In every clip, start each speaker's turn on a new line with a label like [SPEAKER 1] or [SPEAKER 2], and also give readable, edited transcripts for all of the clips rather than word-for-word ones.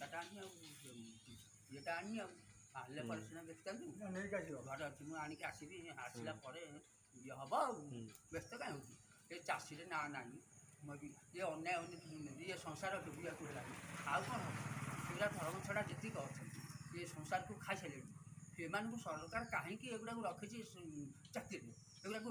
[SPEAKER 1] ଖାତାଟା ଆଣି ଆଉ ଇଏଟା ଆଣି ଆଉ ଆଣିଲେ ପରେ ସିନା ଦେଖିଥାନ୍ତୁ
[SPEAKER 2] ନେଇକି ଆସିବ
[SPEAKER 1] ଘରେ ଅଛି ମୁଁ ଆଣିକି ଆସିବି ଆସିଲା ପରେ ଇଏ ହେବ ଆଉ ବ୍ୟସ୍ତ କାହିଁ ହେଉଛି ଏ ଚାଷୀରେ ନା ନାହିଁ ମୁଁ ବି ଇଏ ଅନ୍ୟାୟ ଇଏ ସଂସାର ଡୁବିବାକୁ ହେଲାଣି ଆଉ କ'ଣ ହେବ ସେଗୁଡ଼ା ଧର୍ମ ଛଡ଼ା ଯେତିକି ଅଛନ୍ତି ଇଏ ସଂସାରକୁ ଖାଇସାରିଲେଣି ସେମାନଙ୍କୁ ସରକାର କାହିଁକି ଏଗୁଡ଼ାକୁ ରଖିଛି ଚାକିରିରେ ଏଗୁଡ଼ାକୁ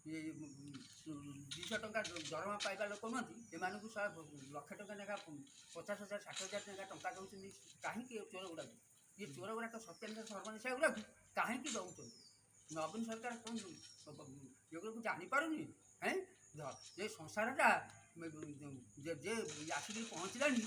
[SPEAKER 1] 200 ଟଙ୍କା ଦରମା ପାଇବା ଲୋକ ନୁହନ୍ତି ଏମାନଙ୍କୁ 1,00,000 ଟଙ୍କା ଲେଖା 50,000 60,000 ଲେଖା ଟଙ୍କା ଦେଉଛନ୍ତି କାହିଁକି ଏ ଚୋର ଗୁଡ଼ାକୁ ଇଏ ଚୋର ଗୁଡ଼ାକ ସତ୍ୟାନ୍ତ ସର୍ବନିଶା ଗୁଡ଼ାକୁ କାହିଁକି ଦେଉଛନ୍ତି ନବୀନ ସରକାର କ'ଣ ଏଗୁଡ଼ାକୁ ଜାଣିପାରୁନି ହେଁ ଏ ସଂସାରଟା ଯେ ଆସିକି ପହଞ୍ଚିଲାଣି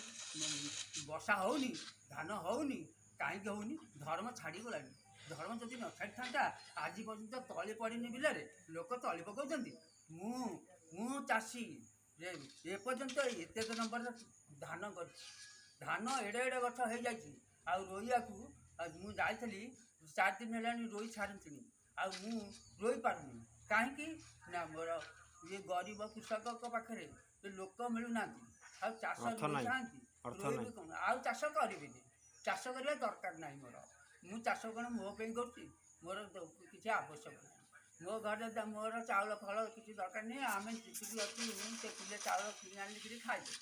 [SPEAKER 1] ବର୍ଷା ହେଉନି ଧାନ ହେଉନି କାହିଁକି ହେଉନି ଧର୍ମ ଛାଡ଼ିଗଲାଣି ଧର୍ମ ଯଦି ନ ଛାଡ଼ିଥାନ୍ତା ଆଜି ପର୍ଯ୍ୟନ୍ତ ତଳି ପଡ଼ିନି ବିଲରେ ଲୋକ ତଳି ପକାଉଛନ୍ତି ମୁଁ ଚାଷୀ ଏପର୍ଯ୍ୟନ୍ତ ଏତେ ନମ୍ବରର ଧାନ କରିଛି ଧାନ ଏଡ଼େ ଏଡ଼େ ଗଛ ହେଇଯାଇଛି ଆଉ ରୋଇବାକୁ ମୁଁ ଯାଇଥିଲି 4 ଦିନ ହେଲାଣି ରୋଇ ଛାଡ଼ନ୍ତିନି ଆଉ ମୁଁ ରୋଇପାରୁନି କାହିଁକି ନା ମୋର ଇଏ ଗରିବ କୃଷକଙ୍କ ପାଖରେ ଲୋକ ମିଳୁନାହାନ୍ତି ଆଉ ଚାଷ ଚାହାନ୍ତି ରୋଇବି କ'ଣ ଆଉ ଚାଷ କରିବିନି ଚାଷ କରିବା ଦରକାର ନାହିଁ ମୋର ମୁଁ ଚାଷ କ'ଣ ମୋ ପାଇଁ କରୁଛି ମୋର କିଛି ଆବଶ୍ୟକ ନାହିଁ ମୋ ଘରେ ମୋର ଚାଉଳ ଫଳ କିଛି ଦରକାର ନାହିଁ ଆମେ ଯେତିକି ଅଛି ସେ କିଲେ ଚାଉଳ କିଣି ଆଣିକିରି ଖାଇଦେବୁ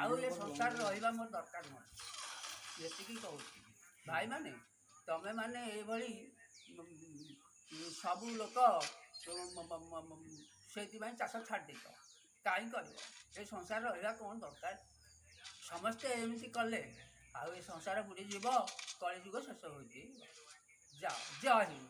[SPEAKER 1] ଆଉ ଏ ସଂସାର ରହିବା ମୋର ଦରକାର ନାହିଁ ଏତିକି କହୁଛି ଭାଇମାନେ ତମେମାନେ ଏଇଭଳି ସବୁ ଲୋକ ସେଇଥିପାଇଁ ଚାଷ ଛାଡ଼ି ଦେଇଛ କାହିଁ କରିବ ଏ ସଂସାର ରହିବା କ'ଣ ଦରକାର ସମସ୍ତେ ଏମିତି କଲେ ଆଉ ଏ ସଂସାର ବୁଡ଼ିଯିବ କଳିଯୁଗ ଶେଷ ହୋଇଯିବ ଜୟ ହିନ୍ଦ।